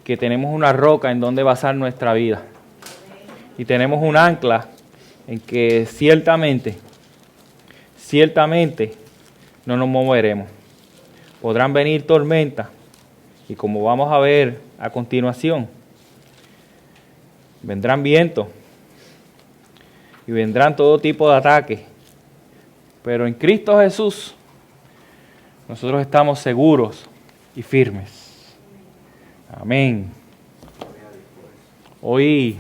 que tenemos una roca en donde basar nuestra vida. Y tenemos un ancla en que ciertamente no nos moveremos. Podrán venir tormentas y como vamos a ver a continuación, vendrán vientos y vendrán todo tipo de ataques. Pero en Cristo Jesús nosotros estamos seguros y firmes. Amén. Hoy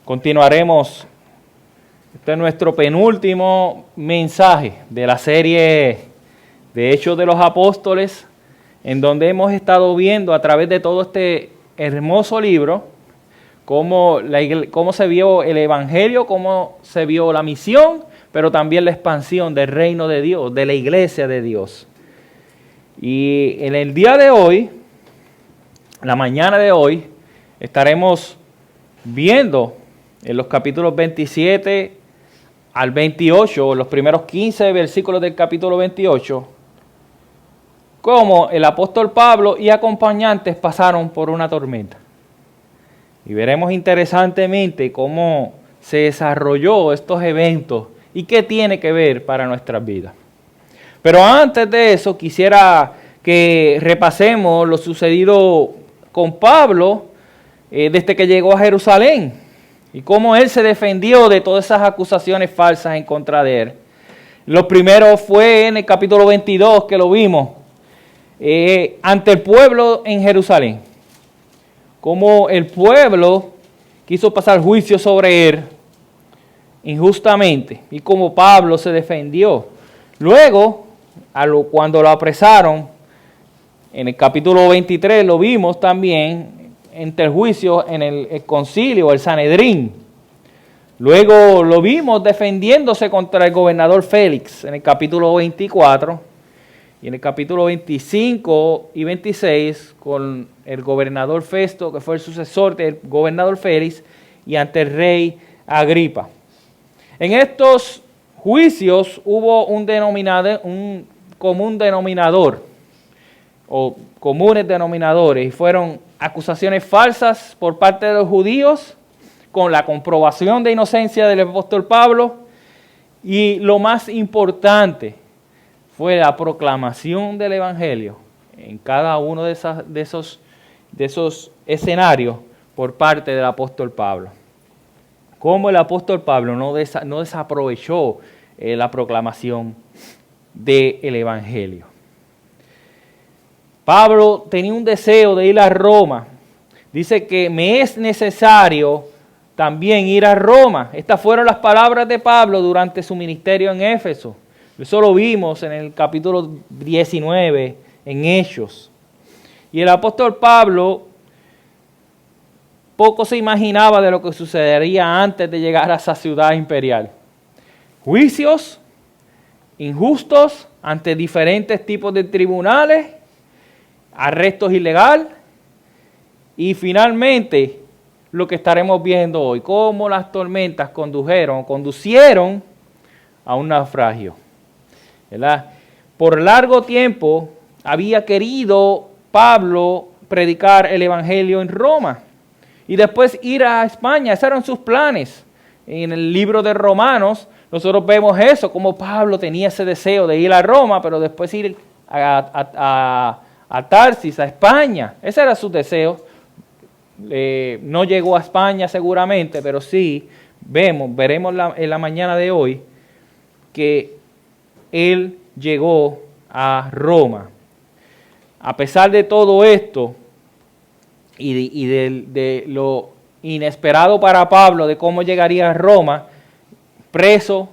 continuaremos. Este es nuestro penúltimo mensaje de la serie de Hechos de los Apóstoles, en donde hemos estado viendo a través de todo este hermoso libro cómo se vio el Evangelio, cómo se vio la misión, pero también la expansión del reino de Dios, de la iglesia de Dios. Y en el día de hoy, la mañana de hoy, estaremos viendo en los capítulos 27 al 28, los primeros 15 versículos del capítulo 28, cómo el apóstol Pablo y acompañantes pasaron por una tormenta. Y veremos interesantemente cómo se desarrolló estos eventos y qué tiene que ver para nuestras vidas. Pero antes de eso, quisiera que repasemos lo sucedido con Pablo desde que llegó a Jerusalén y cómo él se defendió de todas esas acusaciones falsas en contra de él. Lo primero fue en el capítulo 22 que lo vimos, ante el pueblo en Jerusalén. Cómo el pueblo quiso pasar juicio sobre él injustamente y cómo Pablo se defendió. Luego, cuando lo apresaron, en el capítulo 23 lo vimos también entre el juicio en el concilio, el Sanedrín. Luego lo vimos defendiéndose contra el gobernador Félix en el capítulo 24 y en el capítulo 25 y 26 con el gobernador Festo, que fue el sucesor del gobernador Félix, y ante el rey Agripa. En estos juicios hubo un común denominador o comunes denominadores, y fueron acusaciones falsas por parte de los judíos con la comprobación de inocencia del apóstol Pablo, y lo más importante fue la proclamación del Evangelio en cada uno de esos escenarios por parte del apóstol Pablo. Cómo el apóstol Pablo no desaprovechó la proclamación del Evangelio. Pablo tenía un deseo de ir a Roma. Dice que me es necesario también ir a Roma. Estas fueron las palabras de Pablo durante su ministerio en Éfeso. Eso lo vimos en el capítulo 19, en Hechos. Y el apóstol Pablo poco se imaginaba de lo que sucedería antes de llegar a esa ciudad imperial. Juicios injustos ante diferentes tipos de tribunales, arrestos ilegales y lo que estaremos viendo hoy, cómo las tormentas conducieron a un naufragio, ¿verdad? Por largo tiempo había querido Pablo predicar el Evangelio en Roma y después ir a España. Esos eran sus planes. En el libro de Romanos nosotros vemos eso, cómo Pablo tenía ese deseo de ir a Roma, pero después ir a Tarsis, a España. Ese era su deseo. No llegó a España seguramente, pero sí veremos en la mañana de hoy que él llegó a Roma. A pesar de todo esto y de lo inesperado para Pablo de cómo llegaría a Roma, preso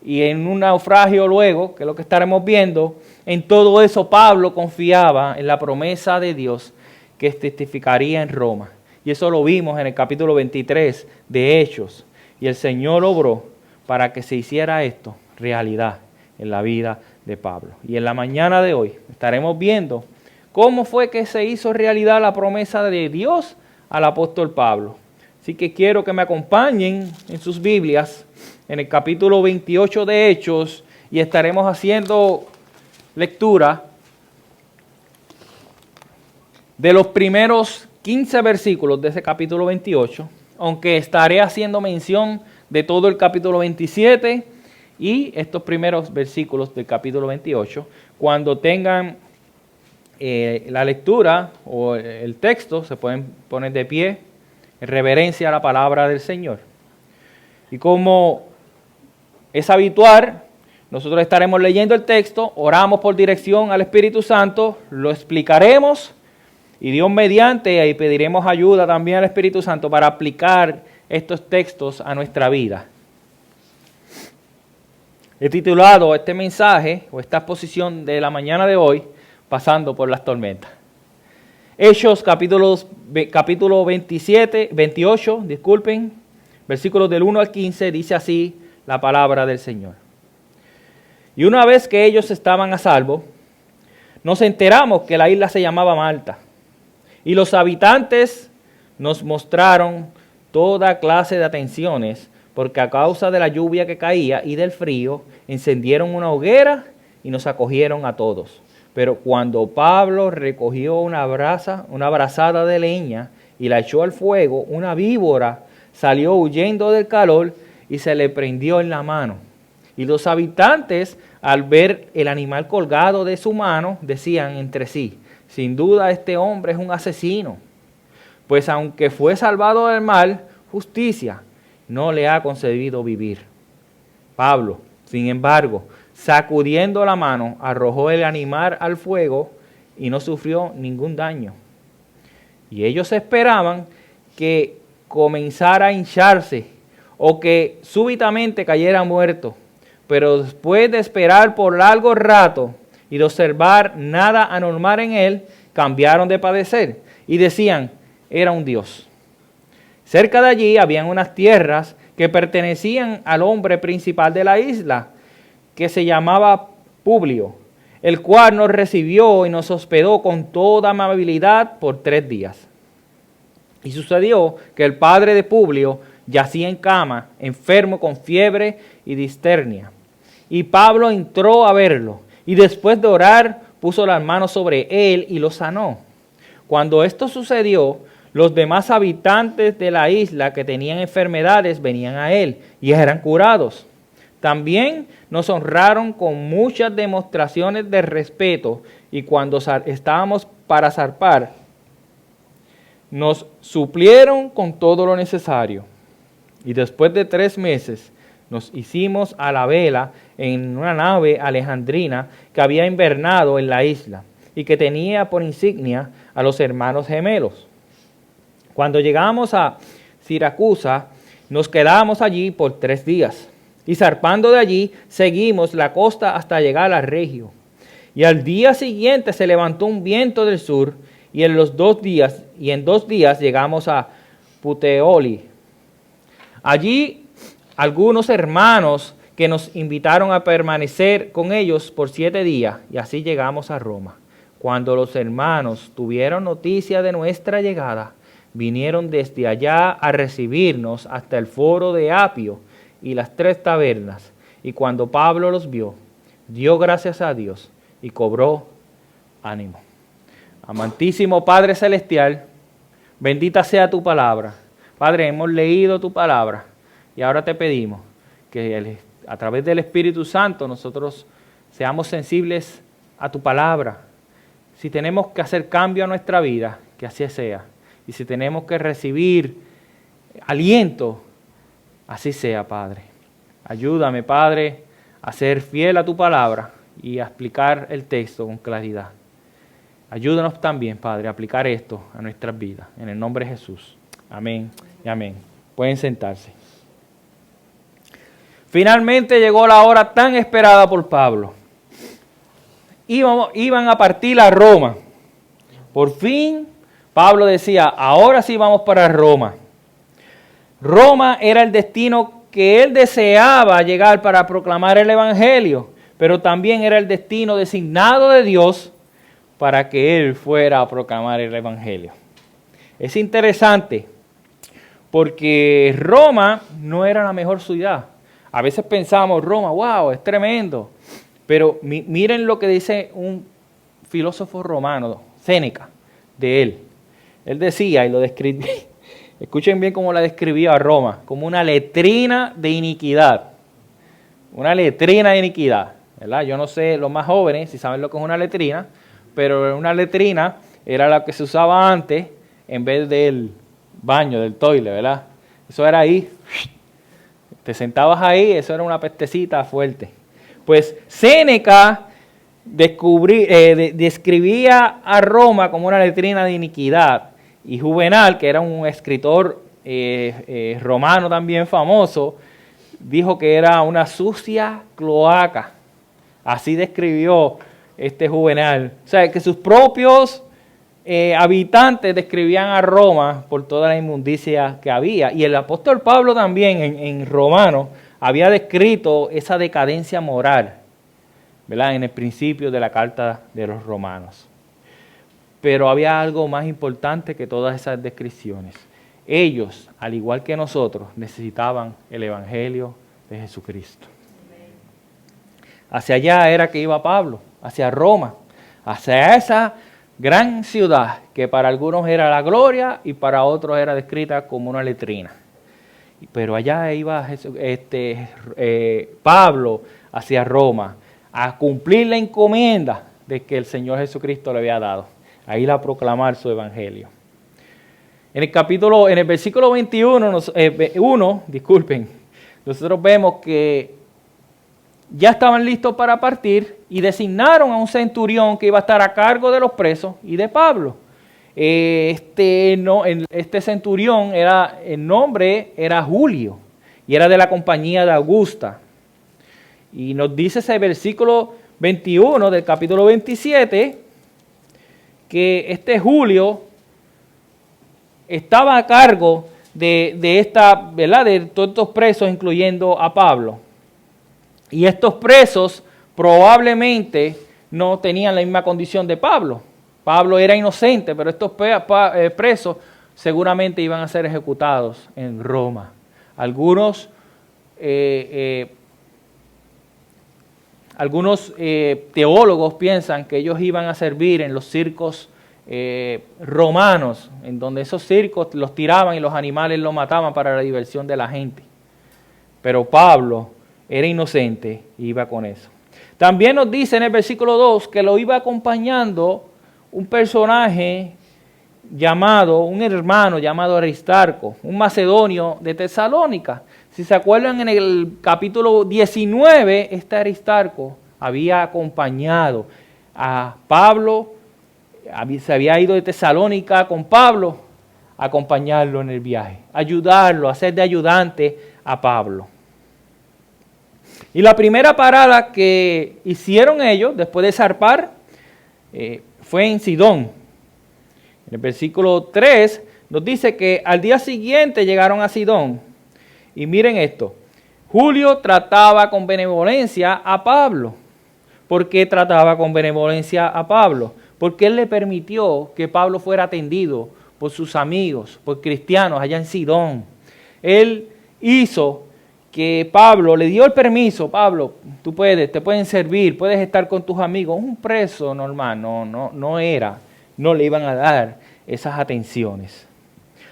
y en un naufragio luego, que es lo que estaremos viendo, en todo eso Pablo confiaba en la promesa de Dios que testificaría en Roma. Y eso lo vimos en el capítulo 23 de Hechos. Y el Señor obró para que se hiciera esto realidad en la vida de Pablo. Y en la mañana de hoy estaremos viendo cómo fue que se hizo realidad la promesa de Dios al apóstol Pablo. Así que quiero que me acompañen en sus Biblias en el capítulo 28 de Hechos y estaremos haciendo lectura de los primeros 15 versículos de ese capítulo 28, aunque estaré haciendo mención de todo el capítulo 27 y estos primeros versículos del capítulo 28. Cuando tengan la lectura o el texto, se pueden poner de pie en reverencia a la palabra del Señor. Y como es habitual, nosotros estaremos leyendo el texto, oramos por dirección al Espíritu Santo, lo explicaremos y Dios mediante, y pediremos ayuda también al Espíritu Santo para aplicar estos textos a nuestra vida. He titulado este mensaje o esta exposición de la mañana de hoy, Pasando por las tormentas. Hechos capítulo 28, versículos del 1 al 15, dice así la palabra del Señor. Y una vez que ellos estaban a salvo, nos enteramos que la isla se llamaba Malta. Y los habitantes nos mostraron toda clase de atenciones, porque a causa de la lluvia que caía y del frío, encendieron una hoguera y nos acogieron a todos. Pero cuando Pablo recogió una brazada de leña y la echó al fuego, una víbora salió huyendo del calor y se le prendió en la mano. Y los habitantes, al ver el animal colgado de su mano, decían entre sí: sin duda este hombre es un asesino, pues aunque fue salvado del mal, justicia no le ha concedido vivir. Pablo, sin embargo, sacudiendo la mano, arrojó el animal al fuego y no sufrió ningún daño. Y ellos esperaban que comenzara a hincharse o que súbitamente cayera muerto. Pero después de esperar por largo rato y de observar nada anormal en él, cambiaron de padecer y decían: era un dios. Cerca de allí habían unas tierras que pertenecían al hombre principal de la isla, que se llamaba Publio, el cual nos recibió y nos hospedó con toda amabilidad por 3 días. Y sucedió que el padre de Publio yacía en cama, enfermo con fiebre y disternia. Y Pablo entró a verlo, y después de orar, puso las manos sobre él y lo sanó. Cuando esto sucedió, los demás habitantes de la isla que tenían enfermedades venían a él y eran curados. También nos honraron con muchas demostraciones de respeto, y cuando estábamos para zarpar, nos suplieron con todo lo necesario. Y después de 3 meses nos hicimos a la vela en una nave alejandrina que había invernado en la isla y que tenía por insignia a los hermanos gemelos. Cuando llegamos a Siracusa, nos quedamos allí por 3 días. Y zarpando de allí, seguimos la costa hasta llegar a Regio. Y al día siguiente se levantó un viento del sur, y en 2 días llegamos a Puteoli. Allí algunos hermanos que nos invitaron a permanecer con ellos por 7 días, y así llegamos a Roma. Cuando los hermanos tuvieron noticia de nuestra llegada, vinieron desde allá a recibirnos hasta el foro de Apio y las 3 tabernas. Y cuando Pablo los vio, dio gracias a Dios y cobró ánimo. Amantísimo Padre Celestial, bendita sea tu palabra. Padre, hemos leído tu palabra y ahora te pedimos que a través del Espíritu Santo nosotros seamos sensibles a tu palabra. Si tenemos que hacer cambio a nuestra vida, que así sea. Y si tenemos que recibir aliento, así sea, Padre. Ayúdame, Padre, a ser fiel a tu palabra y a explicar el texto con claridad. Ayúdanos también, Padre, a aplicar esto a nuestras vidas. En el nombre de Jesús. Amén y amén. Pueden sentarse. Finalmente llegó la hora tan esperada por Pablo. Iban a partir a Roma. Por fin, Pablo decía: ahora sí vamos para Roma. Roma era el destino que él deseaba llegar para proclamar el Evangelio, pero también era el destino designado de Dios para que él fuera a proclamar el Evangelio. Es interesante porque Roma no era la mejor ciudad. A veces pensamos, Roma, wow, es tremendo. Pero miren lo que dice un filósofo romano, Séneca. de él. Él decía, y lo describía, escuchen bien cómo la describía a Roma, como una letrina de iniquidad. Una letrina de iniquidad, ¿verdad? Yo no sé, los más jóvenes, si saben lo que es una letrina, pero una letrina era la que se usaba antes en vez del baño, del toile, ¿verdad? Eso era ahí, te sentabas ahí, eso era una pestecita fuerte. Pues Séneca describía a Roma como una letrina de iniquidad, y Juvenal, que era un escritor romano también famoso, dijo que era una sucia cloaca. Así describió este Juvenal. O sea, que sus propios habitantes describían a Roma por toda la inmundicia que había. Y el apóstol Pablo también en Romanos había descrito esa decadencia moral, ¿verdad? En el principio de la carta de los romanos. Pero había algo más importante que todas esas descripciones. Ellos, al igual que nosotros, necesitaban el Evangelio de Jesucristo. Hacia allá era que iba Pablo, hacia Roma, hacia esa gran ciudad que para algunos era la gloria y para otros era descrita como una letrina. Pero allá iba Pablo hacia Roma a cumplir la encomienda de que el Señor Jesucristo le había dado, a ir a proclamar su evangelio. En el versículo 21, nosotros vemos que ya estaban listos para partir y designaron a un centurión que iba a estar a cargo de los presos y de Pablo. Este centurión el nombre era Julio y era de la compañía de Augusta. Y nos dice ese versículo 21 del capítulo 27 que este Julio estaba a cargo de todos estos presos, incluyendo a Pablo. Y estos presos probablemente no tenían la misma condición de Pablo. Pablo era inocente, pero estos presos seguramente iban a ser ejecutados en Roma. Algunos teólogos piensan que ellos iban a servir en los circos romanos, en donde esos circos los tiraban y los animales los mataban para la diversión de la gente. Pero Pablo era inocente y iba con eso. También nos dice en el versículo 2 que lo iba acompañando un personaje un hermano llamado Aristarco, un macedonio de Tesalónica. Si se acuerdan, en el capítulo 19, este Aristarco había acompañado a Pablo, se había ido de Tesalónica con Pablo a acompañarlo en el viaje, ayudarlo, a ser de ayudante a Pablo. Y la primera parada que hicieron ellos, después de zarpar, fue en Sidón. En el versículo 3 nos dice que al día siguiente llegaron a Sidón. Y miren esto, Julio trataba con benevolencia a Pablo. ¿Por qué trataba con benevolencia a Pablo? Porque él le permitió que Pablo fuera atendido por sus amigos, por cristianos allá en Sidón. Él hizo que Pablo le dio el permiso. Pablo, te pueden servir, puedes estar con tus amigos. Un preso normal, no le iban a dar esas atenciones.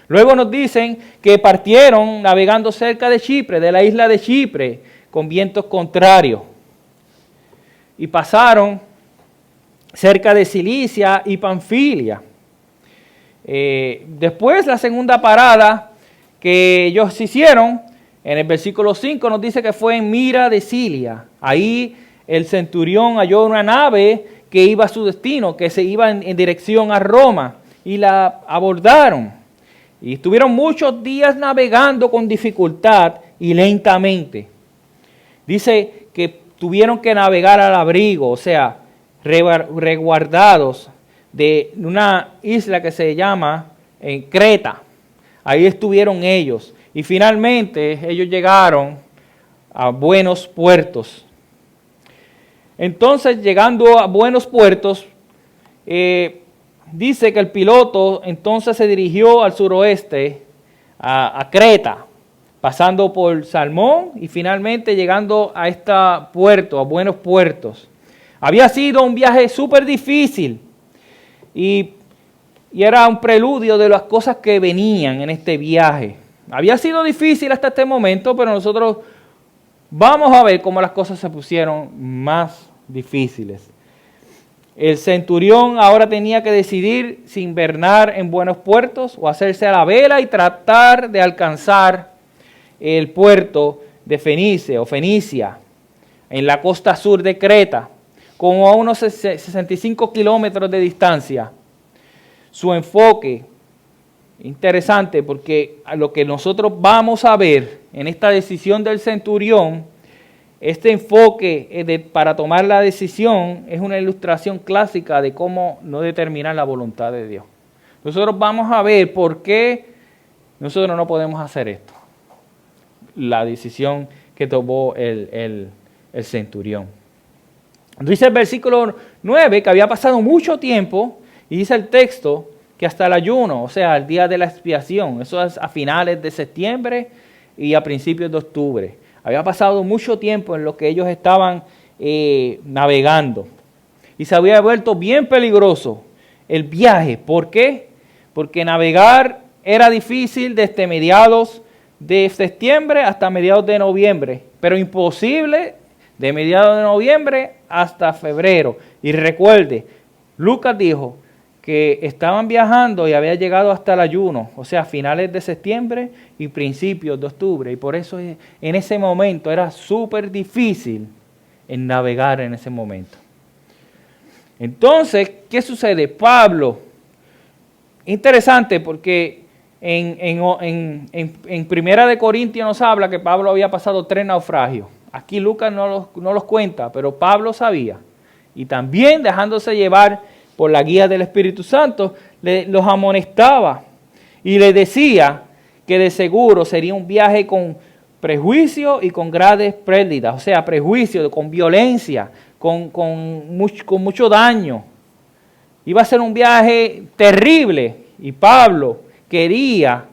Luego nos dicen que partieron navegando cerca de Chipre, de la isla de Chipre, con vientos contrarios. Y pasaron cerca de Cilicia y Panfilia. Después, la segunda parada que ellos hicieron, en el versículo 5 nos dice que fue en Mira de Cilia. Ahí el centurión halló una nave que iba a su destino, que se iba en dirección a Roma, y la abordaron. Y estuvieron muchos días navegando con dificultad y lentamente. Dice que tuvieron que navegar al abrigo, o sea, resguardados de una isla que se llama Creta. Ahí estuvieron ellos. Y finalmente ellos llegaron a buenos puertos. Entonces, llegando a buenos puertos, dice que el piloto entonces se dirigió al suroeste, a Creta, pasando por Salmón y finalmente llegando a este puerto, a buenos puertos. Había sido un viaje súper difícil y y era un preludio de las cosas que venían en este viaje. Había sido difícil hasta este momento, pero nosotros vamos a ver cómo las cosas se pusieron más difíciles. El centurión ahora tenía que decidir si invernar en buenos puertos o hacerse a la vela y tratar de alcanzar el puerto de Fenicia, en la costa sur de Creta, como a unos 65 kilómetros de distancia. Su enfoque, interesante, porque a lo que nosotros vamos a ver en esta decisión del centurión, este enfoque para tomar la decisión es una ilustración clásica de cómo no determinar la voluntad de Dios. Nosotros vamos a ver por qué nosotros no podemos hacer esto. La decisión que tomó el centurión. Dice el versículo 9 que había pasado mucho tiempo, y dice el texto que hasta el ayuno, o sea, el día de la expiación, eso es a finales de septiembre y a principios de octubre. Había pasado mucho tiempo en lo que ellos estaban navegando. Y se había vuelto bien peligroso el viaje. ¿Por qué? Porque navegar era difícil desde mediados de septiembre hasta mediados de noviembre. Pero imposible de mediados de noviembre hasta febrero. Y recuerde, Lucas dijo que estaban viajando y había llegado hasta el ayuno, o sea, finales de septiembre y principios de octubre. Y por eso en ese momento era súper difícil en navegar en ese momento. Entonces, ¿qué sucede? Pablo, interesante porque en Primera de Corintios nos habla que Pablo había pasado 3 naufragios. Aquí Lucas no los cuenta, pero Pablo sabía. Y también dejándose llevar por la guía del Espíritu Santo, los amonestaba y le decía que de seguro sería un viaje con prejuicio y con grandes pérdidas, o sea, prejuicio, con violencia, con mucho daño. Iba a ser un viaje terrible y Pablo quería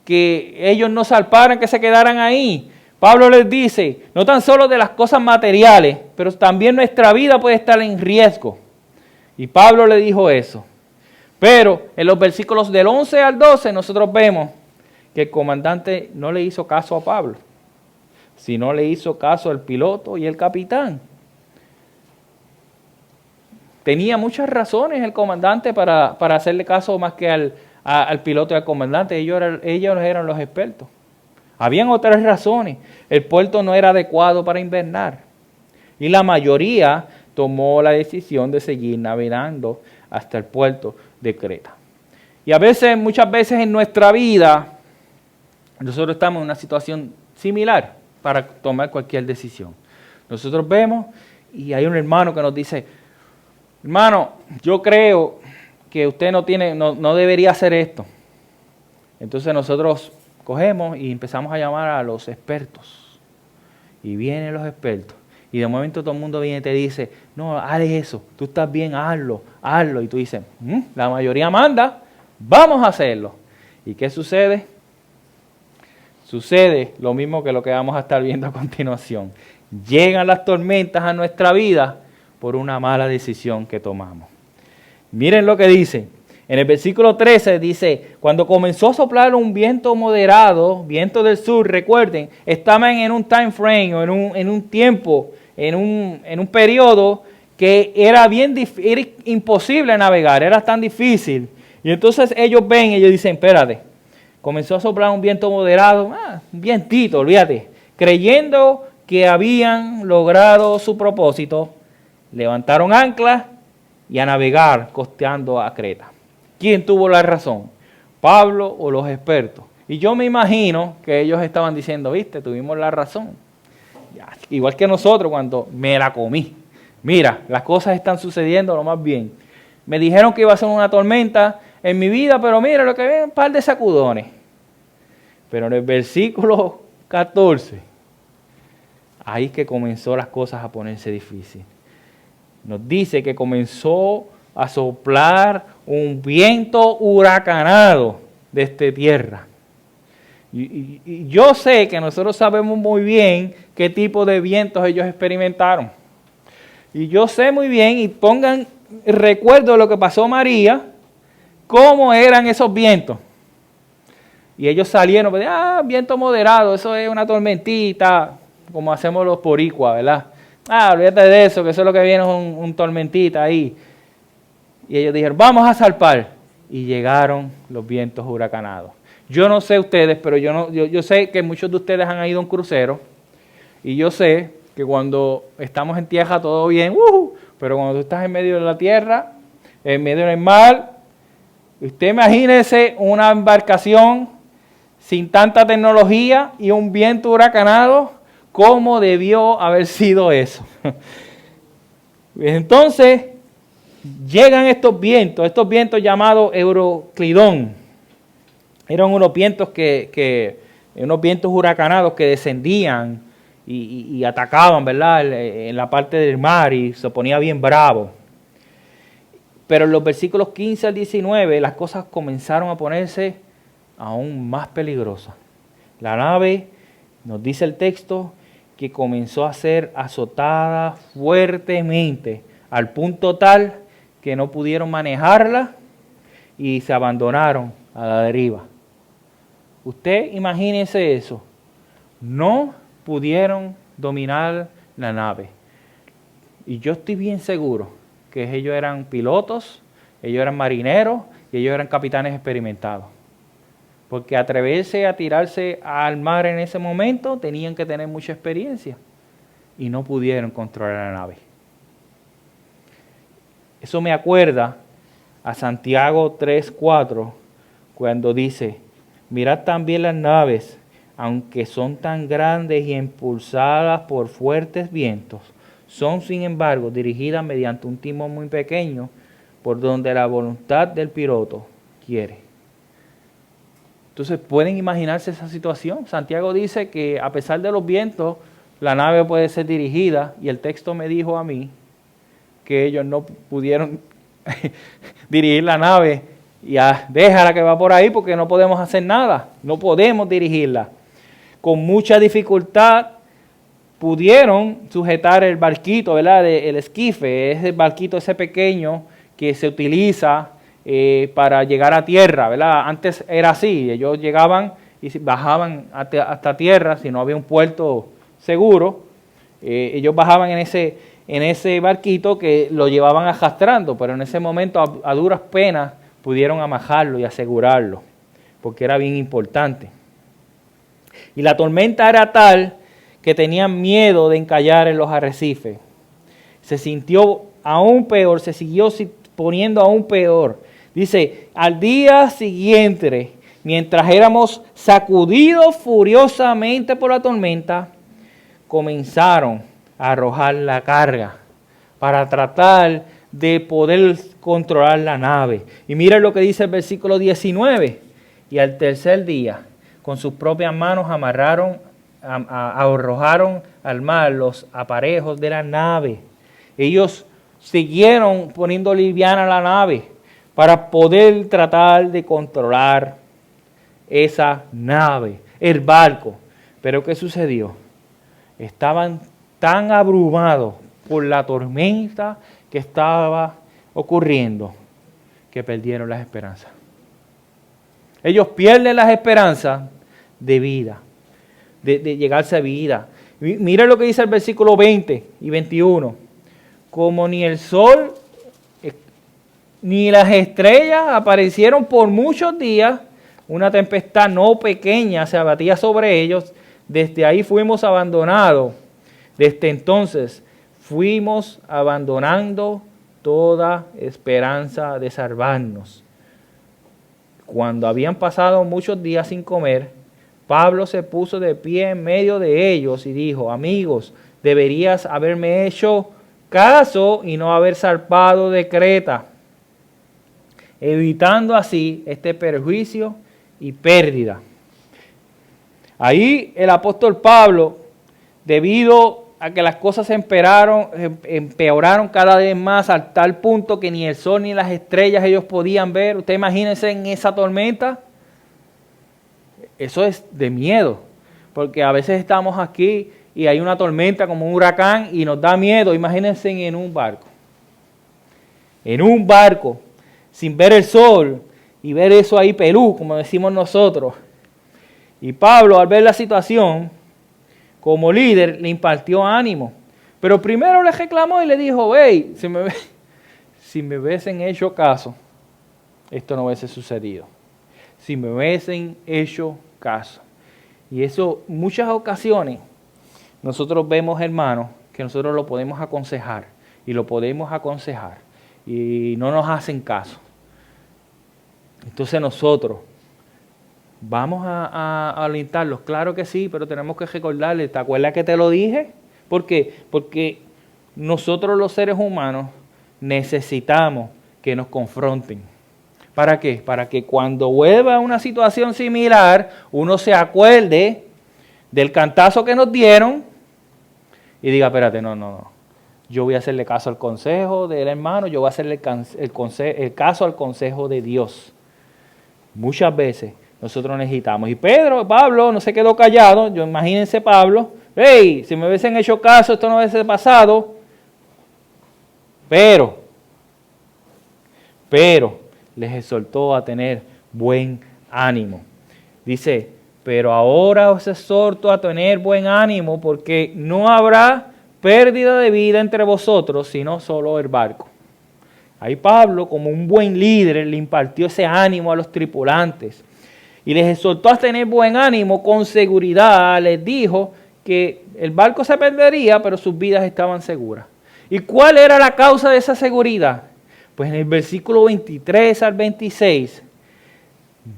que ellos no salparan, que se quedaran ahí. Pablo les dice, no tan solo de las cosas materiales, pero también nuestra vida puede estar en riesgo. Y Pablo le dijo eso. Pero en los versículos del 11 al 12 nosotros vemos que el comandante no le hizo caso a Pablo, sino le hizo caso al piloto y el capitán. Tenía muchas razones el comandante para hacerle caso más que al piloto y al comandante. Ellos eran los expertos. Habían otras razones. El puerto no era adecuado para invernar. Y la mayoría tomó la decisión de seguir navegando hasta el puerto de Creta. Y muchas veces en nuestra vida, nosotros estamos en una situación similar para tomar cualquier decisión. Nosotros vemos y hay un hermano que nos dice, hermano, yo creo que usted no debería hacer esto. Entonces nosotros cogemos y empezamos a llamar a los expertos. Y vienen los expertos. Y de momento todo el mundo viene y te dice, no, haz eso, tú estás bien, hazlo. Y tú dices, la mayoría manda, vamos a hacerlo. ¿Y qué sucede? Sucede lo mismo que lo que vamos a estar viendo a continuación. Llegan las tormentas a nuestra vida por una mala decisión que tomamos. Miren lo que dice. En el versículo 13 dice, cuando comenzó a soplar un viento moderado, viento del sur, recuerden, estaban en un time frame o en un tiempo, en un periodo que era imposible navegar, era tan difícil. Y entonces ellos dicen, espérate, comenzó a soplar un viento moderado, un vientito, olvídate, creyendo que habían logrado su propósito, levantaron anclas y a navegar costeando a Creta. ¿Quién tuvo la razón? ¿Pablo o los expertos? Y yo me imagino que ellos estaban diciendo, viste, tuvimos la razón. Igual que nosotros cuando me la comí. Mira, las cosas están sucediendo lo más bien. Me dijeron que iba a ser una tormenta en mi vida, pero mira, lo que ven, un par de sacudones. Pero en el versículo 14, ahí que comenzó las cosas a ponerse difíciles. Nos dice que comenzó a soplar un viento huracanado desde tierra. Y yo sé que nosotros sabemos muy bien qué tipo de vientos ellos experimentaron. Y yo sé muy bien, y recuerdo lo que pasó María, cómo eran esos vientos. Y ellos salieron, pues, viento moderado, eso es una tormentita, como hacemos los boricuas, ¿verdad? Olvídate de eso, que eso es lo que viene, es un tormentita ahí. Y ellos dijeron, vamos a zarpar. Y llegaron los vientos huracanados. Yo no sé ustedes, pero yo sé que muchos de ustedes han ido a un crucero. Y yo sé que cuando estamos en tierra todo bien, pero cuando tú estás en medio de la tierra, en medio del mar, usted imagínese una embarcación sin tanta tecnología y un viento huracanado, ¿cómo debió haber sido eso? Entonces, llegan estos vientos llamados Euroclidón. Eran unos vientos unos vientos huracanados que descendían y atacaban, ¿verdad?, en la parte del mar, y se ponía bien bravo. Pero en los versículos 15 al 19 las cosas comenzaron a ponerse aún más peligrosas. La nave, nos dice el texto, que comenzó a ser azotada fuertemente al punto tal que no pudieron manejarla y se abandonaron a la deriva. Usted imagínese eso. No pudieron dominar la nave. Y yo estoy bien seguro que ellos eran pilotos, ellos eran marineros y ellos eran capitanes experimentados. Porque atreverse a tirarse al mar en ese momento tenían que tener mucha experiencia. Y no pudieron controlar la nave. Eso me acuerda a Santiago 3:4, cuando dice, mirad también las naves, aunque son tan grandes y impulsadas por fuertes vientos, son sin embargo dirigidas mediante un timón muy pequeño, por donde la voluntad del piloto quiere. Entonces, ¿pueden imaginarse esa situación? Santiago dice que a pesar de los vientos, la nave puede ser dirigida, y el texto me dijo a mí que ellos no pudieron dirigir la nave y déjala que va por ahí porque no podemos hacer nada, no podemos dirigirla. Con mucha dificultad pudieron sujetar el barquito, ¿verdad? El esquife, es el barquito ese pequeño que se utiliza para llegar a tierra, ¿verdad? Antes era así, ellos llegaban y bajaban hasta tierra, si no había un puerto seguro, ellos bajaban en ese barquito que lo llevaban arrastrando, pero en ese momento a duras penas pudieron amajarlo y asegurarlo, porque era bien importante. Y la tormenta era tal que tenían miedo de encallar en los arrecifes. Se sintió aún peor, se siguió poniendo aún peor. Dice, al día siguiente, mientras éramos sacudidos furiosamente por la tormenta, comenzaron a arrojar la carga para tratar de poder controlar la nave. Y mira lo que dice el versículo 19. Y al tercer día, con sus propias manos arrojaron al mar los aparejos de la nave. Ellos siguieron poniendo liviana la nave para poder tratar de controlar esa nave, el barco. Pero ¿qué sucedió? Estaban tan abrumados por la tormenta que estaba ocurriendo que perdieron las esperanzas. Ellos pierden las esperanzas de vida, de llegarse a vida. Mira lo que dice el versículo 20 y 21. Como ni el sol ni las estrellas aparecieron por muchos días, una tempestad no pequeña se abatía sobre ellos. Desde ahí fuimos abandonados. Desde entonces fuimos abandonando toda esperanza de salvarnos. Cuando habían pasado muchos días sin comer, Pablo se puso de pie en medio de ellos y dijo, amigos, deberías haberme hecho caso y no haber zarpado de Creta, evitando así este perjuicio y pérdida. Ahí el apóstol Pablo, debido a que las cosas empeoraron cada vez más al tal punto que ni el sol ni las estrellas ellos podían ver. Usted imagínense en esa tormenta. Eso es de miedo, porque a veces estamos aquí y hay una tormenta como un huracán y nos da miedo. Imagínense en un barco, sin ver el sol, y ver eso ahí pelú, como decimos nosotros. Y Pablo, al ver la situación, como líder, le impartió ánimo. Pero primero le reclamó y le dijo, hey, si me hubiesen hecho caso, esto no hubiese sucedido. Si me hubiesen hecho caso. Y eso, muchas ocasiones, nosotros vemos, hermanos, que nosotros lo podemos aconsejar. Y lo podemos aconsejar. Y no nos hacen caso. Entonces nosotros vamos a alentarlos. Claro que sí, pero tenemos que recordarles. ¿Te acuerdas que te lo dije? ¿Por qué? Porque nosotros los seres humanos necesitamos que nos confronten. ¿Para qué? Para que cuando vuelva a una situación similar, uno se acuerde del cantazo que nos dieron y diga, espérate, no. Yo voy a hacerle caso al consejo del hermano, yo voy a hacerle el caso al consejo de Dios. Muchas veces nosotros necesitamos. Y Pablo no se quedó callado. Imagínense Pablo. Hey, si me hubiesen hecho caso, esto no hubiese pasado. Pero les exhortó a tener buen ánimo. Dice, pero ahora os exhorto a tener buen ánimo, porque no habrá pérdida de vida entre vosotros, sino solo el barco. Ahí Pablo, como un buen líder, le impartió ese ánimo a los tripulantes. Y les exhortó a tener buen ánimo con seguridad. Les dijo que el barco se perdería, pero sus vidas estaban seguras. ¿Y cuál era la causa de esa seguridad? Pues en el versículo 23 al 26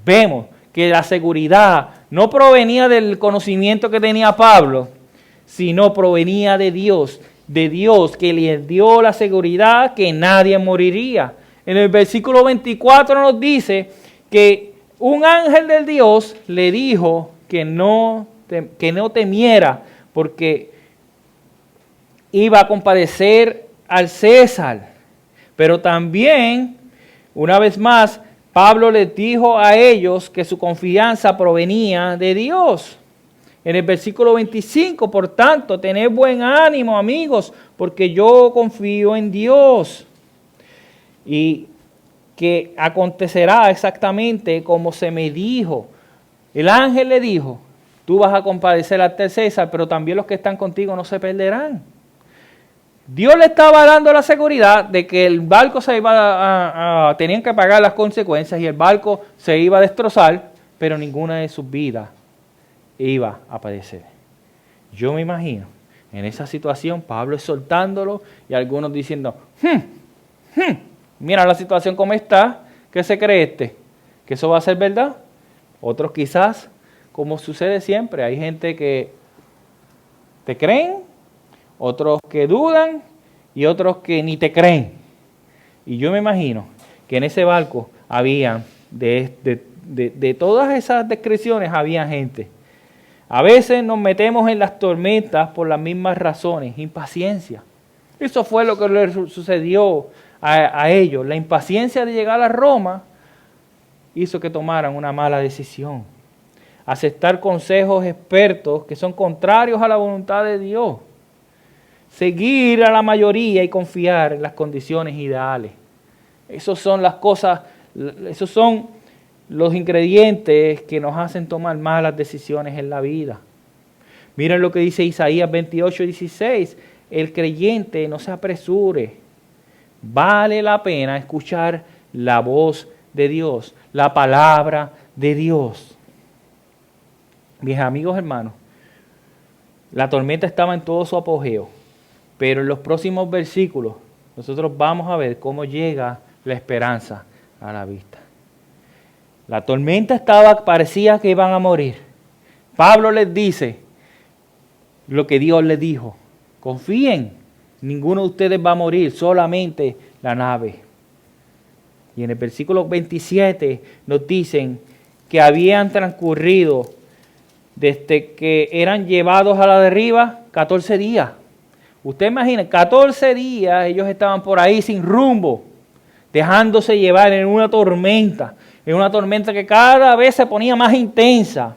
vemos que la seguridad no provenía del conocimiento que tenía Pablo, sino provenía de Dios que le dio la seguridad que nadie moriría. En el versículo 24 nos dice que un ángel del Dios le dijo que no temiera, porque iba a compadecer al César. Pero también, una vez más, Pablo les dijo a ellos que su confianza provenía de Dios. En el versículo 25, por tanto, tened buen ánimo, amigos, porque yo confío en Dios. Y que acontecerá exactamente como se me dijo. El ángel le dijo, tú vas a compadecer ante César, pero también los que están contigo no se perderán. Dios le estaba dando la seguridad de que el barco se iba tenían que pagar las consecuencias y el barco se iba a destrozar, pero ninguna de sus vidas iba a padecer. Yo me imagino en esa situación Pablo exhortándolo y algunos diciendo, mira la situación como está, ¿qué se cree este? ¿Que eso va a ser verdad? Otros quizás, como sucede siempre, hay gente que te creen, otros que dudan y otros que ni te creen. Y yo me imagino que en ese barco había, de todas esas descripciones, había gente. A veces nos metemos en las tormentas por las mismas razones, impaciencia. Eso fue lo que le sucedió a ellos. La impaciencia de llegar a Roma hizo que tomaran una mala decisión. Aceptar consejos expertos que son contrarios a la voluntad de Dios. Seguir a la mayoría y confiar en las condiciones ideales. Esas son las cosas, esos son los ingredientes que nos hacen tomar malas decisiones en la vida. Miren lo que dice Isaías 28:16. El creyente no se apresure. Vale la pena escuchar la voz de Dios, la palabra de Dios. Mis amigos hermanos, la tormenta estaba en todo su apogeo, pero en los próximos versículos nosotros vamos a ver cómo llega la esperanza a la vista. La tormenta parecía que iban a morir. Pablo les dice lo que Dios les dijo. Confíen, ninguno de ustedes va a morir, solamente la nave. Y en el versículo 27 nos dicen que habían transcurrido desde que eran llevados a la deriva 14 días. Usted imagina, 14 días ellos estaban por ahí sin rumbo, dejándose llevar en una tormenta que cada vez se ponía más intensa,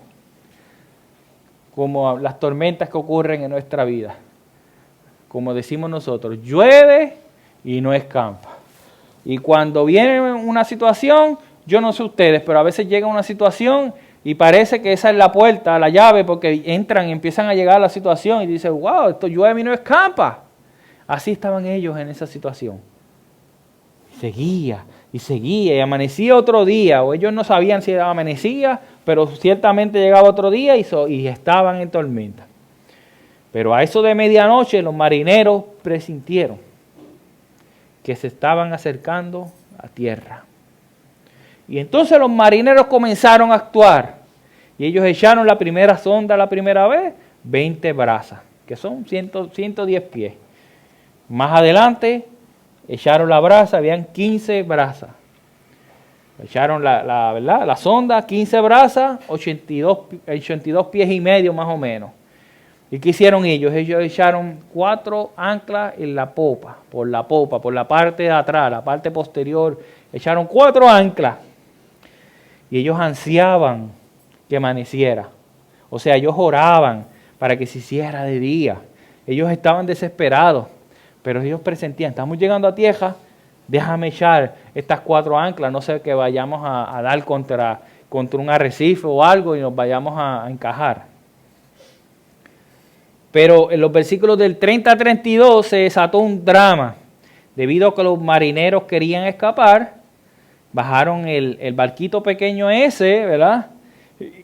como las tormentas que ocurren en nuestra vida. Como decimos nosotros, llueve y no escampa. Y cuando viene una situación, yo no sé ustedes, pero a veces llega una situación y parece que esa es la puerta, la llave, porque entran y empiezan a llegar a la situación y dicen, wow, esto llueve y no escampa. Así estaban ellos en esa situación. Seguía y amanecía otro día, o ellos no sabían si amanecía, pero ciertamente llegaba otro día y estaban en tormenta. Pero a eso de medianoche los marineros presintieron que se estaban acercando a tierra. Y entonces los marineros comenzaron a actuar. Y ellos echaron la primera sonda la primera vez, 20 brazas, que son 110 pies. Más adelante echaron la brasa, habían 15 brazas. Echaron la sonda, 15 brazas, 82 pies y medio más o menos. ¿Y qué hicieron ellos? Ellos echaron 4 anclas en la popa, por la parte de atrás, la parte posterior. Echaron 4 anclas. Y ellos ansiaban que amaneciera. O sea, ellos oraban para que se hiciera de día. Ellos estaban desesperados, pero ellos presentían, estamos llegando a tierra, déjame echar estas 4 anclas, no sé que vayamos a dar contra un arrecife o algo y nos vayamos a encajar. Pero en los versículos del 30 a 32 se desató un drama. Debido a que los marineros querían escapar, bajaron el barquito pequeño ese, ¿verdad?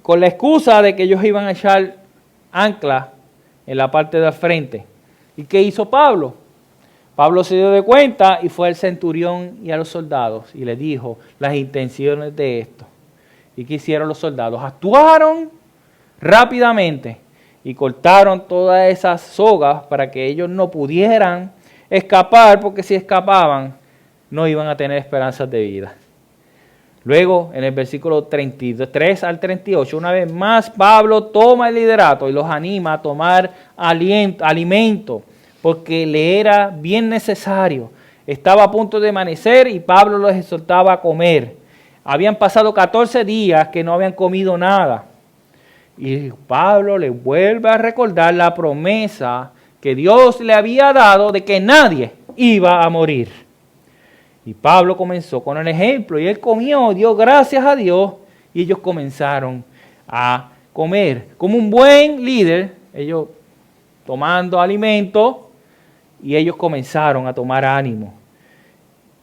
Con la excusa de que ellos iban a echar ancla en la parte de frente. ¿Y qué hizo Pablo? Pablo se dio de cuenta y fue al centurión y a los soldados y les dijo las intenciones de esto. ¿Y qué hicieron los soldados? Actuaron rápidamente y cortaron todas esas sogas para que ellos no pudieran escapar, porque si escapaban no iban a tener esperanzas de vida. Luego, en el versículo 33 al 38, una vez más Pablo toma el liderato y los anima a tomar alimento, porque le era bien necesario. Estaba a punto de amanecer y Pablo los exhortaba a comer. Habían pasado 14 días que no habían comido nada. Y Pablo le vuelve a recordar la promesa que Dios le había dado de que nadie iba a morir. Y Pablo comenzó con el ejemplo y él comió, dio gracias a Dios y ellos comenzaron a comer. Como un buen líder, ellos tomando alimento y ellos comenzaron a tomar ánimo.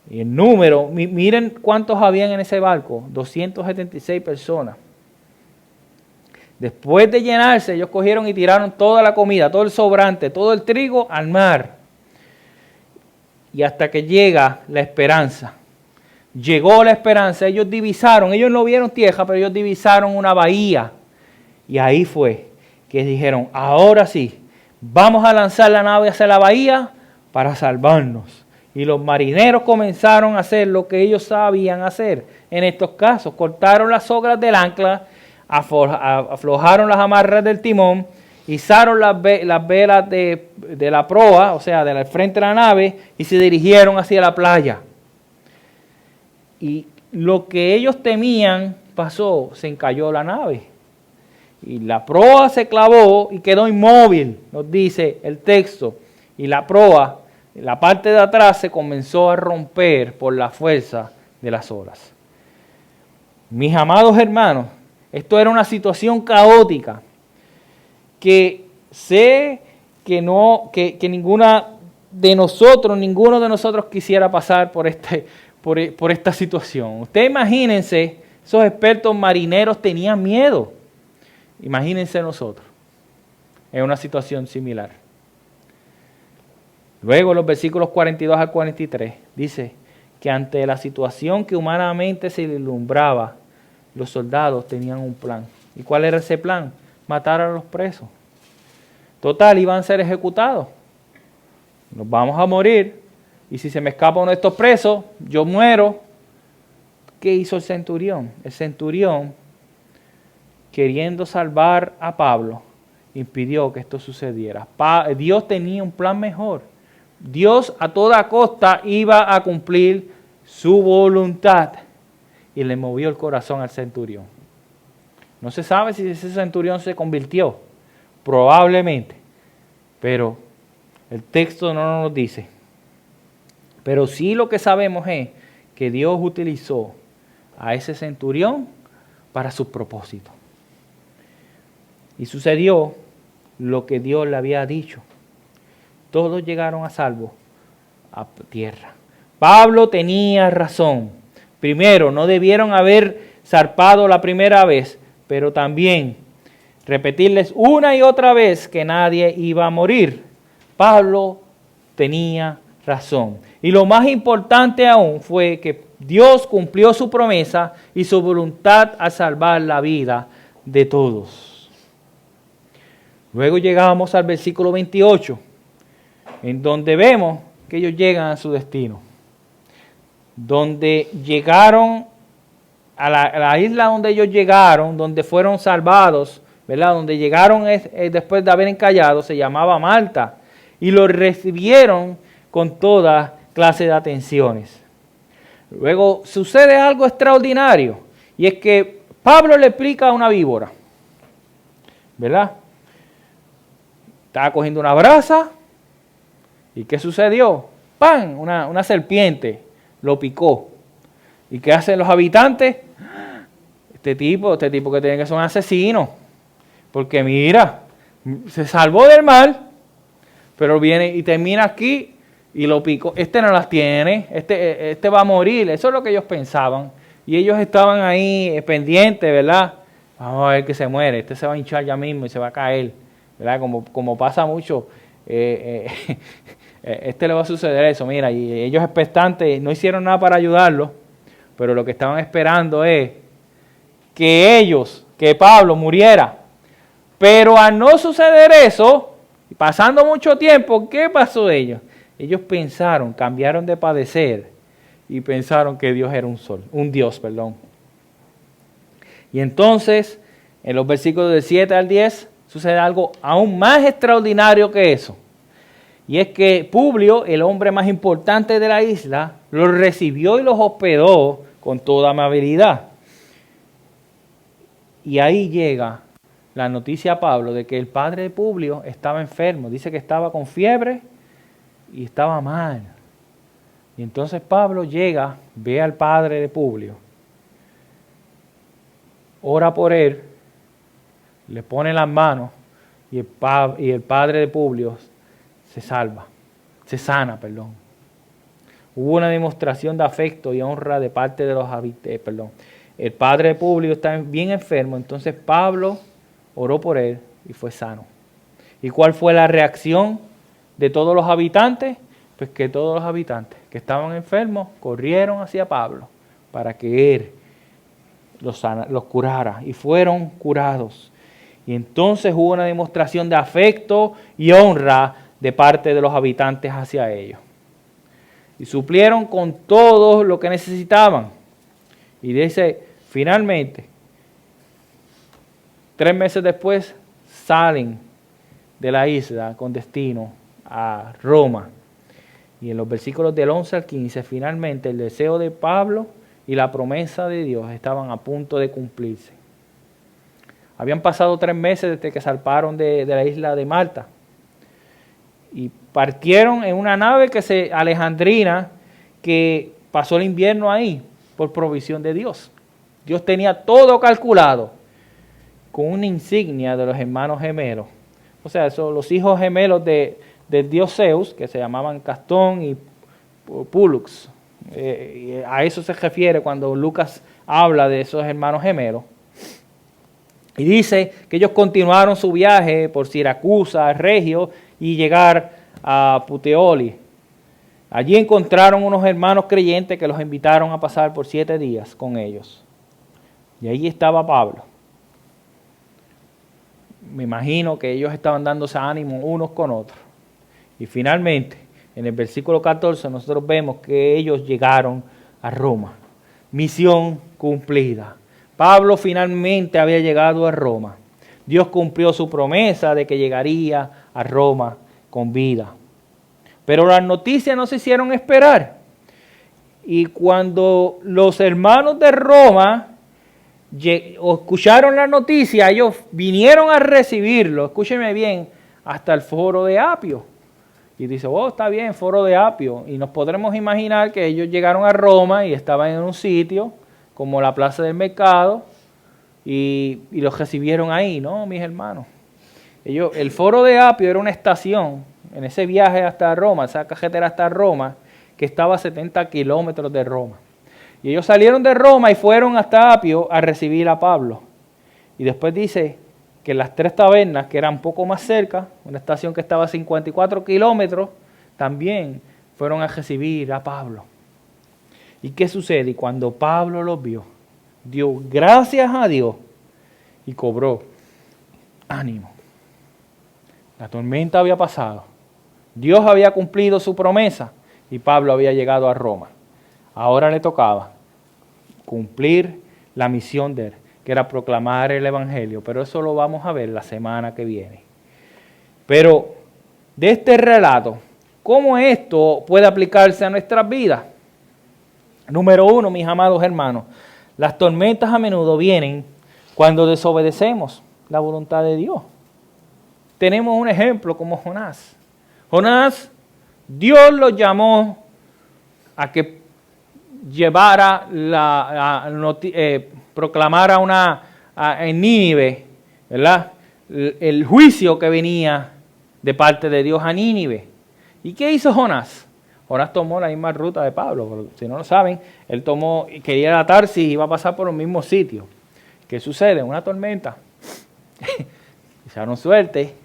Y el número, miren cuántos habían en ese barco, 276 personas. Después de llenarse, ellos cogieron y tiraron toda la comida, todo el sobrante, todo el trigo al mar. Y hasta que llega la esperanza. Llegó la esperanza, ellos divisaron, ellos no vieron tierra, pero ellos divisaron una bahía. Y ahí fue que dijeron, ahora sí, vamos a lanzar la nave hacia la bahía para salvarnos. Y los marineros comenzaron a hacer lo que ellos sabían hacer. En estos casos, cortaron las sogas del ancla, aflojaron las amarras del timón, izaron las velas de la proa, o sea, del frente de la nave, y se dirigieron hacia la playa. Y lo que ellos temían pasó, se encalló la nave. Y la proa se clavó y quedó inmóvil, nos dice el texto. Y la proa, la parte de atrás, se comenzó a romper por la fuerza de las olas. Mis amados hermanos, esto era una situación caótica que sé que ninguno de nosotros quisiera pasar por esta situación. Ustedes imagínense, esos expertos marineros tenían miedo. Imagínense nosotros en una situación similar. Luego los versículos 42 al 43 dice que ante la situación que humanamente se vislumbraba, los soldados tenían un plan. ¿Y cuál era ese plan? Matar a los presos. Total, iban a ser ejecutados. Nos vamos a morir. Y si se me escapa uno de estos presos, yo muero. ¿Qué hizo el centurión? El centurión, queriendo salvar a Pablo, impidió que esto sucediera. Dios tenía un plan mejor. Dios a toda costa iba a cumplir su voluntad. Y le movió el corazón al centurión. No se sabe si ese centurión se convirtió. Probablemente. Pero el texto no nos dice. Pero sí lo que sabemos es que Dios utilizó a ese centurión para sus propósitos. Y sucedió lo que Dios le había dicho. Todos llegaron a salvo a tierra. Pablo tenía razón. Primero, no debieron haber zarpado la primera vez, pero también repetirles una y otra vez que nadie iba a morir. Pablo tenía razón. Y lo más importante aún fue que Dios cumplió su promesa y su voluntad a salvar la vida de todos. Luego llegamos al versículo 28, en donde vemos que ellos llegan a su destino. Donde llegaron a la isla donde ellos llegaron, donde fueron salvados, ¿verdad? Donde llegaron después de haber encallado, se llamaba Malta. Y lo recibieron con toda clase de atenciones. Luego sucede algo extraordinario, y es que Pablo le explica a una víbora, ¿verdad? Estaba cogiendo una brasa, ¿y qué sucedió? ¡Pam! Una serpiente lo picó. ¿Y qué hacen los habitantes? Este tipo que tiene que ser un asesino, porque mira, se salvó del mal, pero viene y termina aquí y lo picó. Este no las tiene, este va a morir. Eso es lo que ellos pensaban. Y ellos estaban ahí pendientes, ¿verdad? Vamos a ver que se muere, este se va a hinchar ya mismo y se va a caer, ¿verdad? Como pasa mucho, le va a suceder eso, mira, y ellos expectantes no hicieron nada para ayudarlo, pero lo que estaban esperando es que Pablo muriera. Pero al no suceder eso, pasando mucho tiempo, ¿qué pasó de ellos? Ellos cambiaron de padecer y pensaron que Dios era un Dios. Y entonces, en los versículos del 7 al 10, sucede algo aún más extraordinario que eso. Y es que Publio, el hombre más importante de la isla, los recibió y los hospedó con toda amabilidad. Y ahí llega la noticia a Pablo de que el padre de Publio estaba enfermo. Dice que estaba con fiebre y estaba mal. Y entonces Pablo llega, ve al padre de Publio, ora por él, le pone las manos y el padre de Publio se sana. Hubo una demostración de afecto y honra de parte de los habitantes. El padre de Publio está bien enfermo, entonces Pablo oró por él y fue sano. ¿Y cuál fue la reacción de todos los habitantes? Pues que todos los habitantes que estaban enfermos corrieron hacia Pablo para que él los curara, y fueron curados. Y entonces hubo una demostración de afecto y honra de parte de los habitantes hacia ellos. Y suplieron con todo lo que necesitaban. Y dice, finalmente, 3 meses después, salen de la isla con destino a Roma. Y en los versículos del 11 al 15, finalmente el deseo de Pablo y la promesa de Dios estaban a punto de cumplirse. Habían pasado 3 meses desde que zarparon de la isla de Malta. Y partieron en una nave alejandrina que pasó el invierno ahí por provisión de Dios. Dios tenía todo calculado con una insignia de los hermanos gemelos. O sea, los hijos gemelos del dios Zeus, que se llamaban Castón y Púlux. A eso se refiere cuando Lucas habla de esos hermanos gemelos. Y dice que ellos continuaron su viaje por Siracusa, Regio, y llegar a Puteoli. Allí encontraron unos hermanos creyentes que los invitaron a pasar por 7 días con ellos. Y ahí estaba Pablo. Me imagino que ellos estaban dándose ánimo unos con otros. Y finalmente, en el versículo 14, nosotros vemos que ellos llegaron a Roma. Misión cumplida. Pablo finalmente había llegado a Roma. Dios cumplió su promesa de que llegaría a Roma con vida. Pero las noticias no se hicieron esperar. Y cuando los hermanos de Roma escucharon la noticia, ellos vinieron a recibirlo, escúcheme bien, hasta el foro de Apio. Y dice, está bien, foro de Apio. Y nos podremos imaginar que ellos llegaron a Roma y estaban en un sitio, como la plaza del mercado, y los recibieron ahí, ¿no, mis hermanos? El foro de Apio era una estación, en ese viaje hasta Roma, esa carretera hasta Roma, que estaba a 70 kilómetros de Roma. Y ellos salieron de Roma y fueron hasta Apio a recibir a Pablo. Y después dice que las 3 tabernas, que eran un poco más cerca, una estación que estaba a 54 kilómetros, también fueron a recibir a Pablo. ¿Y qué sucede? Y cuando Pablo los vio, dio gracias a Dios y cobró ánimo. La tormenta había pasado. Dios había cumplido su promesa y Pablo había llegado a Roma. Ahora le tocaba cumplir la misión de él, que era proclamar el Evangelio. Pero eso lo vamos a ver la semana que viene. Pero de este relato, ¿cómo esto puede aplicarse a nuestras vidas? Número 1, mis amados hermanos, las tormentas a menudo vienen cuando desobedecemos la voluntad de Dios. Tenemos un ejemplo como Jonás. Jonás, Dios lo llamó a que llevara proclamara en Nínive, ¿verdad?, el juicio que venía de parte de Dios a Nínive. ¿Y qué hizo Jonás? Jonás tomó la misma ruta de Pablo, porque si no lo saben, él quería ir a Tarsis y iba a pasar por el mismo sitio. ¿Qué sucede? Una tormenta. Echaron suerte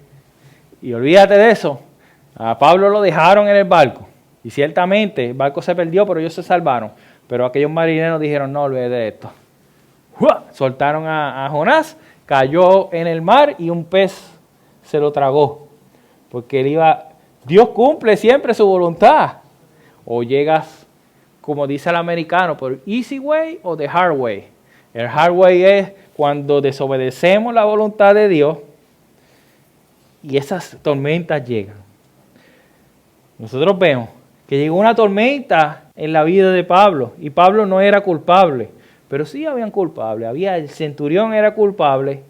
y olvídate de eso. A Pablo lo dejaron en el barco y ciertamente el barco se perdió, pero ellos se salvaron. Pero aquellos marineros dijeron, no olvides de esto. ¡Uah! Soltaron a Jonás, cayó en el mar y un pez se lo tragó. Porque Dios cumple siempre su voluntad. O llegas, como dice el americano, por easy way o the hard way. El hard way es cuando desobedecemos la voluntad de Dios y esas tormentas llegan. Nosotros vemos que llegó una tormenta en la vida de Pablo y Pablo no era culpable, pero sí habían culpables. El centurión era culpable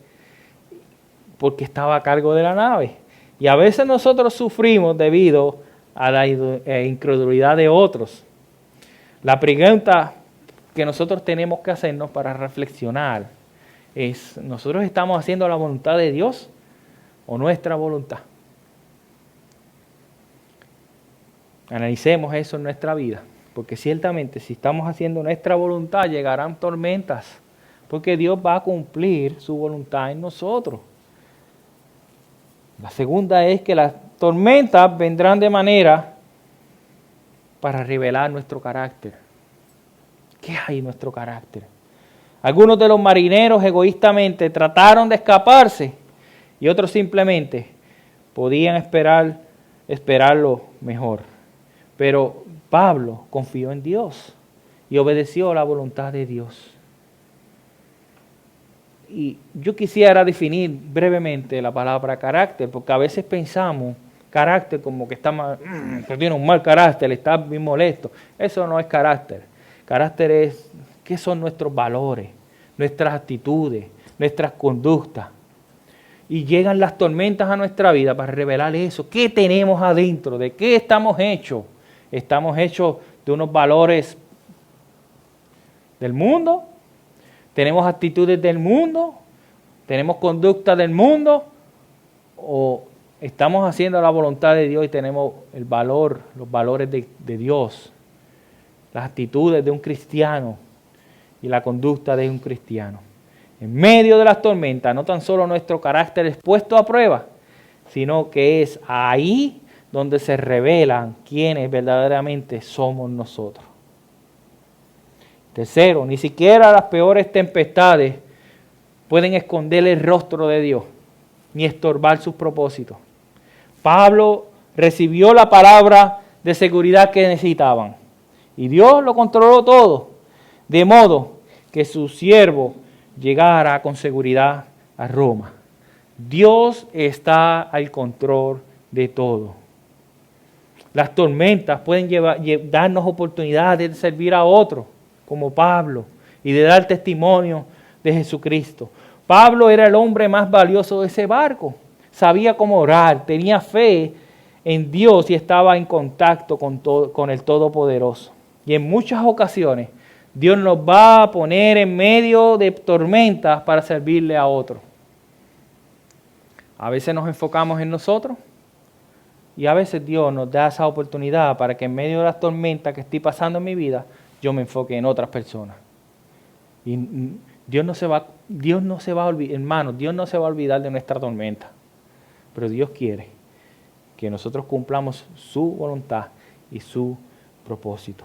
porque estaba a cargo de la nave. Y a veces nosotros sufrimos debido a la incredulidad de otros. La pregunta que nosotros tenemos que hacernos para reflexionar es, ¿nosotros estamos haciendo la voluntad de Dios o nuestra voluntad? Analicemos eso en nuestra vida, porque ciertamente si estamos haciendo nuestra voluntad llegarán tormentas, porque Dios va a cumplir su voluntad en nosotros. La segunda es que las tormentas vendrán de manera para revelar nuestro carácter. ¿Qué hay en nuestro carácter? Algunos de los marineros egoístamente trataron de escaparse y otros simplemente podían esperarlo mejor. Pero Pablo confió en Dios y obedeció la voluntad de Dios. Y yo quisiera definir brevemente la palabra carácter, porque a veces pensamos carácter como que que tiene un mal carácter, está bien molesto. Eso no es carácter. Carácter es qué son nuestros valores, nuestras actitudes, nuestras conductas. Y llegan las tormentas a nuestra vida para revelar eso. ¿Qué tenemos adentro? ¿De qué estamos hechos? ¿Estamos hechos de unos valores del mundo? ¿Tenemos actitudes del mundo? ¿Tenemos conducta del mundo? ¿O estamos haciendo la voluntad de Dios y tenemos los valores de Dios? Las actitudes de un cristiano y la conducta de un cristiano. En medio de las tormentas, no tan solo nuestro carácter es puesto a prueba, sino que es ahí donde se revelan quiénes verdaderamente somos nosotros. Tercero, ni siquiera las peores tempestades pueden esconder el rostro de Dios, ni estorbar sus propósitos. Pablo recibió la palabra de seguridad que necesitaban, y Dios lo controló todo, de modo que su siervo llegara con seguridad a Roma. Dios está al control de todo. Las tormentas pueden darnos oportunidades de servir a otros, como Pablo, y de dar testimonio de Jesucristo. Pablo era el hombre más valioso de ese barco. Sabía cómo orar, tenía fe en Dios y estaba en contacto con el Todopoderoso. Y en muchas ocasiones Dios nos va a poner en medio de tormentas para servirle a otro. A veces nos enfocamos en nosotros y a veces Dios nos da esa oportunidad para que en medio de las tormentas que estoy pasando en mi vida, yo me enfoque en otras personas. Y Dios no se va a olvidar, hermanos, Dios no se va a olvidar de nuestra tormenta. Pero Dios quiere que nosotros cumplamos su voluntad y su propósito.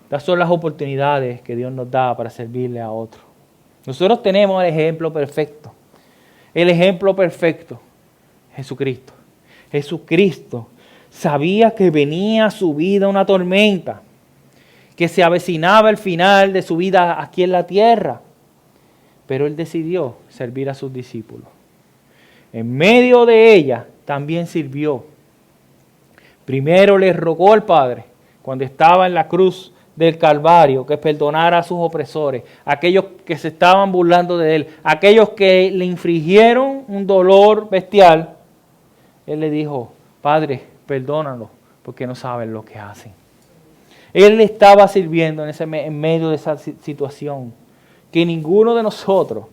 Estas son las oportunidades que Dios nos da para servirle a otros. Nosotros tenemos el ejemplo perfecto. El ejemplo perfecto, Jesucristo. Jesucristo sabía que venía a su vida una tormenta, que se avecinaba el final de su vida aquí en la tierra. Pero Él decidió servir a sus discípulos. En medio de ella también sirvió. Primero le rogó al Padre, cuando estaba en la cruz del Calvario, que perdonara a sus opresores, aquellos que se estaban burlando de Él, aquellos que le infligieron un dolor bestial. Él le dijo, Padre, perdónalo, porque no saben lo que hacen. Él le estaba sirviendo en medio de esa situación, que ninguno de nosotros,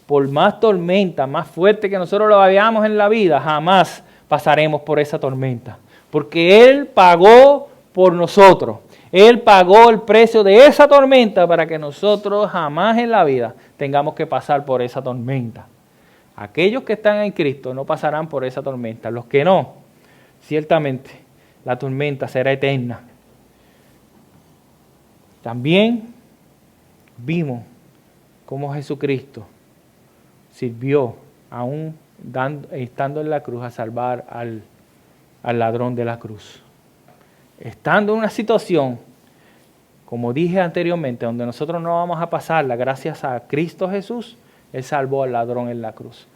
por más tormenta, más fuerte que nosotros lo veamos en la vida, jamás pasaremos por esa tormenta. Porque Él pagó por nosotros. Él pagó el precio de esa tormenta para que nosotros jamás en la vida tengamos que pasar por esa tormenta. Aquellos que están en Cristo no pasarán por esa tormenta. Los que no, ciertamente la tormenta será eterna. También vimos cómo Jesucristo sirvió, aún estando en la cruz, a salvar al ladrón de la cruz. Estando en una situación, como dije anteriormente, donde nosotros no vamos a pasarla, gracias a Cristo Jesús, Él salvó al ladrón en la cruz.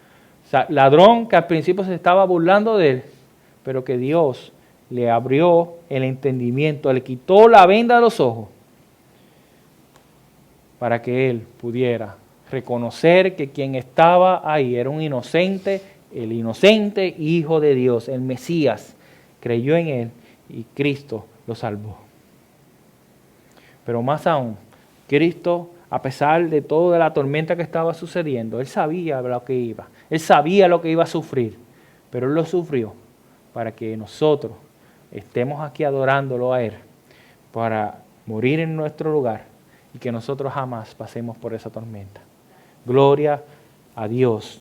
O sea, ladrón que al principio se estaba burlando de Él, pero que Dios le abrió el entendimiento, le quitó la venda de los ojos, para que Él pudiera reconocer que quien estaba ahí era un inocente, el inocente Hijo de Dios, el Mesías. Creyó en Él y Cristo lo salvó. Pero más aún, Cristo, a pesar de toda la tormenta que estaba sucediendo, Él sabía lo que iba. Él sabía lo que iba a sufrir, pero Él lo sufrió para que nosotros estemos aquí adorándolo a Él, para morir en nuestro lugar y que nosotros jamás pasemos por esa tormenta. Gloria a Dios.